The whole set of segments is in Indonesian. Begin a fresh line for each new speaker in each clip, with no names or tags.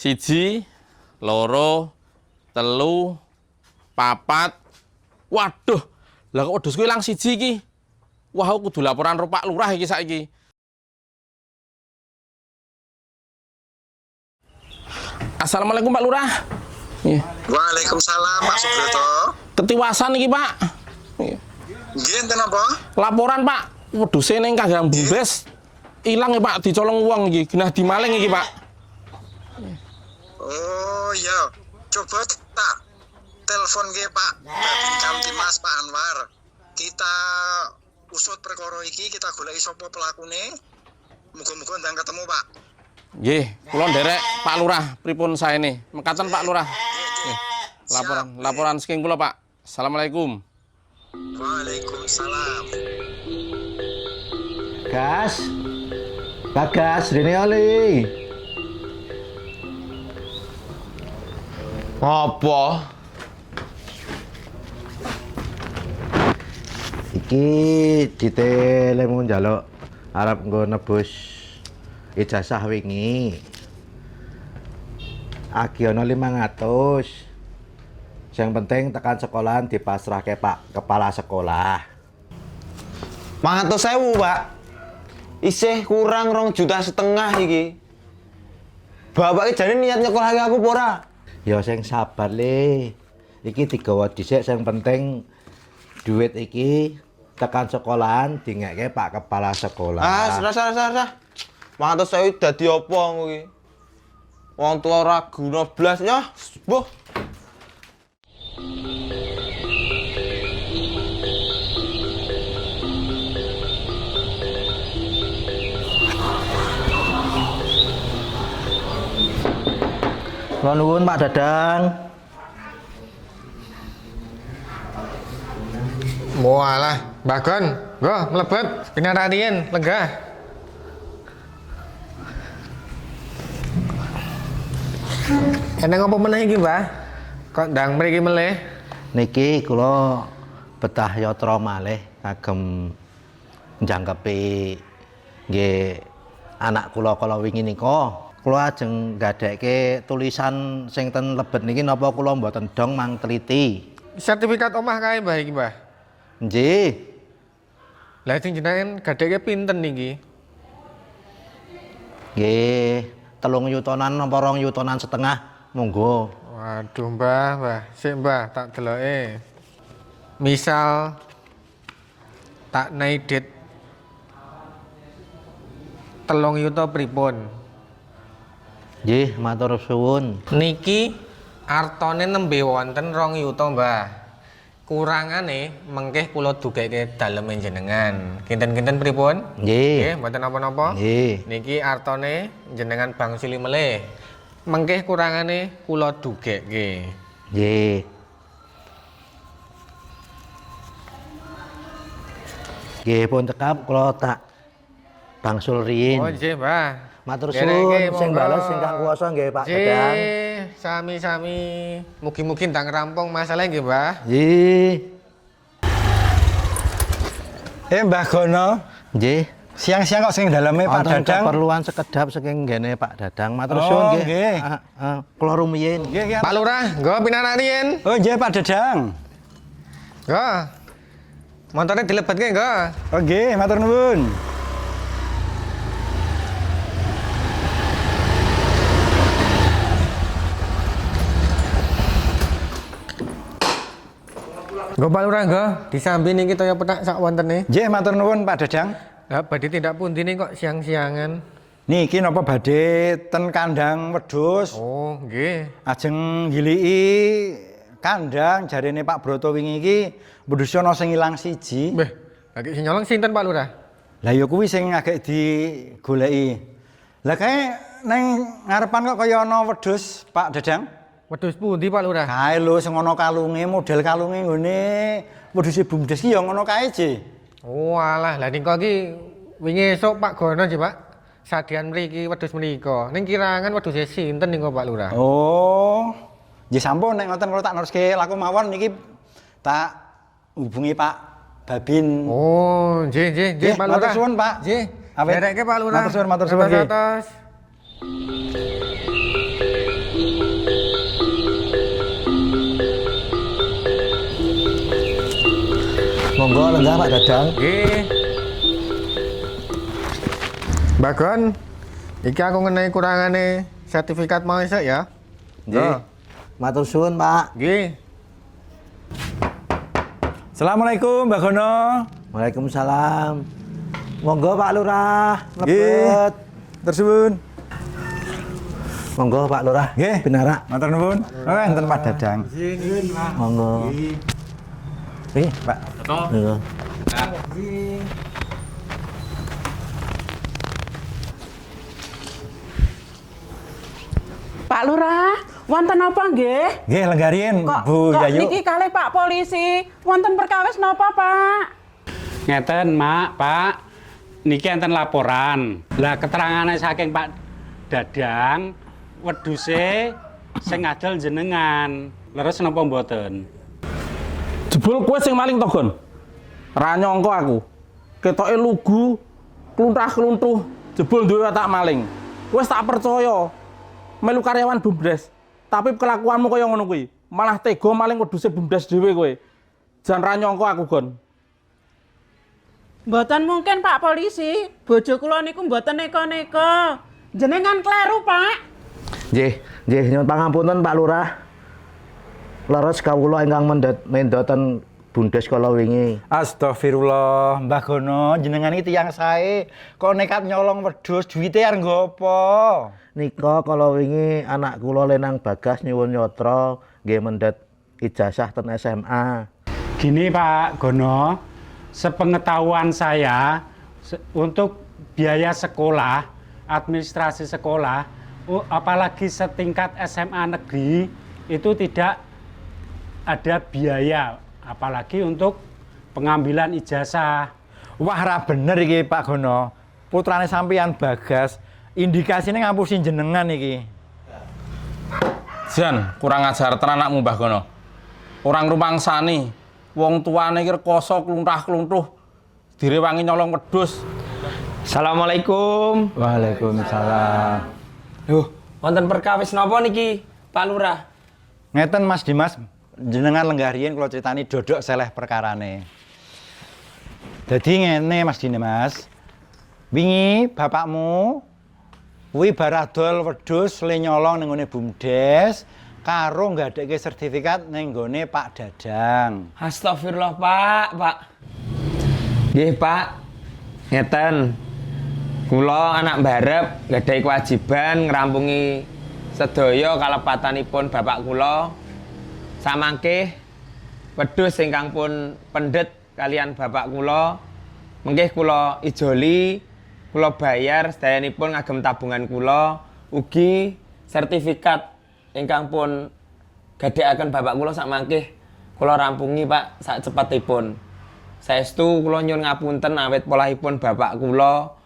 1, 2, 3, 4. Waduh, lah kok wedhusku ilang 1 iki. Wah, aku kudu laporan karo Pak Lurah iki saiki. Assalamualaikum Pak Lurah. Nggih.
Waalaikumsalam Pak Subroto.
Ketiwasan iki, Pak.
Nggih, enten apa?
Laporan, Pak. Wedhuse ning Kandang Bumbes ilang ya, Pak, dicolong wong iki. Genah dimaling iki, Pak.
Oh iya, coba tak telepon ke Pak Babin Kamtimas Pak Anwar. Kita usut perkara iki, kita goleki sapa pelakune. Muga-muga ndang ketemu, Pak.
Nggih, kula nderek Pak Lurah pripun saene. Mekaten Pak Lurah. Nggih. Laporan saking kula, Pak. Assalamualaikum.
Waalaikumsalam.
Gas. Bagas, rene oli.
Apa?
Iki ditelemu njaluk arep nggo nebus ijazah wingi. Agi ana 500. Yang penting tekan sekolahan dipasrahke Pak Kepala Sekolah.
500.000, Pak. Isih kurang 2,5 juta iki. Bapak iki jane niat nyekolahke aku apa ora?
Ya sing sabar le. Iki digawa dhisik, sing penting duit iki tekan sekolahan dingekke Pak Kepala Sekolah.
Sarah. 500.000 dadi apa aku iki? Wong tua ora guna blas nyah. Mbuh.
Kula nuwun Pak Dadang.
Mualah, Bagon, go mlebet pinararien lenggah. Eneng apa meneh iki, Mbah? Kok ndang mriki melih?
Niki kula betah yatra malih kagem njangkepi nggih anak kula kala wingi nika. Kula ajeng nggadekke tulisan sing ten lebet niki napa kula mboten dong mang teliti.
Sertifikat omah kae, Mbah iki, Mbah.
Nggih.
Lah sing jenengan gadekke pinten niki?
Nggih, 3 yutonan napa 2 yutonan setengah monggo.
Waduh, Mbah. Sik, Mbah, tak deloke. Misal tak naidit 3 yuta pripun?
Nggih, matur suwun.
Niki artone nembe wonten 2 yuta, Mbah. Kurangane mengkeh kula dugeke daleme jenengan. Kinten-kinten pripun?
Nggih.
Mboten napa-napa?
Nggih.
Niki artone jenengan bangsuli melih. Mengkeh kurangane kula dugeke.
Nggih. Nggih pun tekap kula tak bangsul riyin.
Oh, nggih, Mbah.
Matur
Nggih,
suwun
nggih,
sing
monggo.
bales ingkang kuwasa nggih Pak Dadang.
Sami-sami. Mugi-mugi ndang rampung masalah nggih, Mbah.
Nggih.
Mbah Gono,
Nggih.
siang-siang kok sing daleme Pak
Wonten
Dadang.
keperluan sekedap saking ngene Pak Dadang. Matur
Oh,
suwun nggih.
nggih.
Kula rumiyin.
Nggih, nggih.
Pak Lurah, nggo pinararien.
Oh, nggih Pak Dadang.
Nggo. Montore dilebetke nggo.
Oh, nggih, matur nuwun.
Nggo Pak Lurah nggo, disambi niki toya petak sak wontene.
Nggih, matur nuwun Pak Dadang.
Lah badhe tindak pundi nih kok siang-siangan.
Niki napa badhe ten kandang wedhus.
Oh, nggih.
Ajeng ngiliki kandang jarene Pak Broto wingi iki wedhus ana sing ilang 1.
Beh, lagi sing nyolong sinten Pak Lurah?
Lah ya kuwi sing agek digoleki. Lah kae nang ngarepan kok kaya ana wedhus Pak Dadang.
Wedhus pundi Pak Lurah?
Kae lho sing ana kalunge, model kalunge nggone wedhuse bumdes ki ya ngono kae, Je.
Oh alah, lah nika iki wingi esuk Pak Gono nggih Pak. Sadian mriki wedhus menika. Ning kirangan wedhuse sinten nika Pak Lurah?
Oh. Nggih sampun nek ngoten kula tak neruske laku mawon niki tak hubungi Pak Babin.
Oh, nggih Pak Lurah.
Matur suwun, Pak.
Nggih.
Awet.
Derekke Pak Lurah.
Matur suwun, nggih.
Atas.
Monggo lenggah Pak Dadang.
Nggih. Mbak Gon, iki aku ngenai kurangane sertifikat mau esuk ya.
Nggih. Matur suwun, Pak.
Nggih.
Assalamualaikum Mbak Gono.
Waalaikumsalam. Monggo Pak Lurah,
Nggih.
lebet.
Matur suwun.
Monggo Pak Lurah.
Nggih.
Benarak.
Matur nuwun. Enten Pak Dadang.
Monggo. Nggih,
Pak.
Monggo.
Pak Lurah, wonten apa nggih?
Nggih, lenggarian Bu
Kok
Yayu.
niki kalih Pak Polisi, wonten perkawis napa, Pak?
Ngeten, Mak, Pak. Niki enten laporan. Lah keterangane saking Pak Dadang, wedhuse sing ngadol jenengan. Leres napa mboten?
Jebul kowe sing maling to, Gon? Ra nyangka aku. Ketoke lugu, kluntah-kluntuh, jebul duwe watak maling. Wis tak percaya. Melu karyawan Bumdes. Tapi kelakuanmu kaya ngono kuwi. Malah tega maling wedhuse Bumdes dhewe kowe. Jan ra nyangka aku, Gon.
Mboten mungkin Pak Polisi, bojo kula niku mboten neka-neka. Jenengan kleru, Pak.
Nggih, nyuwun pangapunten Pak Lurah. Leres kawula ingkang mendoten Bundes kala wingi.
Astagfirullah, Mbah Gono, jenengan iki tiyang sae. Kok nekat nyolong wedhus, duwite arep nggopo?
Nika kala wingi anak kula Lenang Bagas nyuwun yatra nggih mendhet ijazah ten SMA.
Gini Pak Gono, sepengetahuan saya untuk biaya sekolah, administrasi sekolah, apalagi setingkat SMA negeri itu tidak ada biaya, apalagi untuk pengambilan ijazah.
Wah, ra bener iki Pak Gono. Putrane sampeyan Bagas, indikasine ngapusin jenengan iki.
Jan, kurang ajar tenan anakmu Mbah Gono. Orang rumangsani, wong tuane iki rekoso kluntah-kluntuh, direwangi nyolong wedhus.
Assalamualaikum.
Waalaikumsalam.
Wonten perkawis napa niki, Pak Lurah?
Ngeten Mas Dimas, jenengan lenggah riyen kula critani dodok seleh perkarane. Dadi ngene Mas Dimas. Wingi bapakmu kuwi bar adol wedhus le nyolong ning ngone Bumdes karo nggadekke sertifikat ning nggone Pak Dadang.
Astagfirullah, Pak. Nggih, Pak. Ngeten. Kula anak mbarep nggadahi kewajiban ngrampungi sedaya kalepatanipun bapak kula. Samangke wedhus ingkang pun pendhet kalian bapak kula. Mengkih kula ijoli, kula bayar sedayanipun ngagem tabungan kula, ugi sertifikat ingkang pun gadhekaken bapak kula samangke kula rampungi, Pak, sak cepatipun. Saestu kula nyuwun ngapunten awit polahipun bapak kula.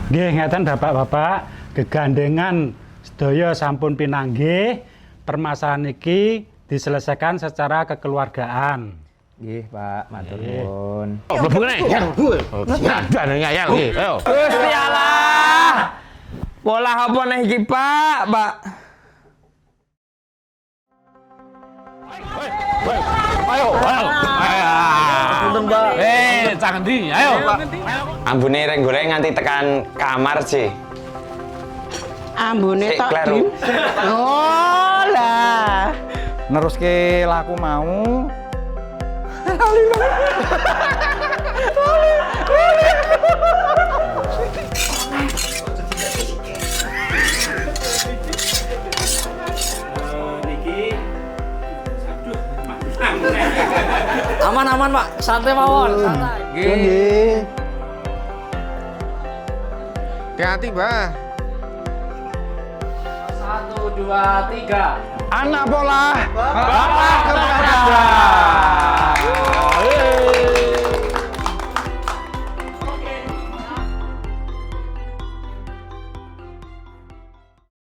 Nggih, ngeten Bapak-bapak, gegandengan sedaya sampun pinanggih. Permasalahan iki diselesaikan secara kekeluargaan.
Nggih, Pak, matur nuwun.
Mlebu kene. Ada ngayal iki. Ayo.
Gusti Allah. Polah apa neh iki, Pak?
Ayo. Jangan di. Ayo.
Ambune reng golek nganti tekan kamar sih.
Ambune
Sik,
tok
kleru.
di. Oh lah.
Neruske laku mau.
Aman, Pak. Santai mawon, santai.
Nggih.
Hati-hati, Mbah.
1, 2, 3.
Anak pola.
Bapak kepada.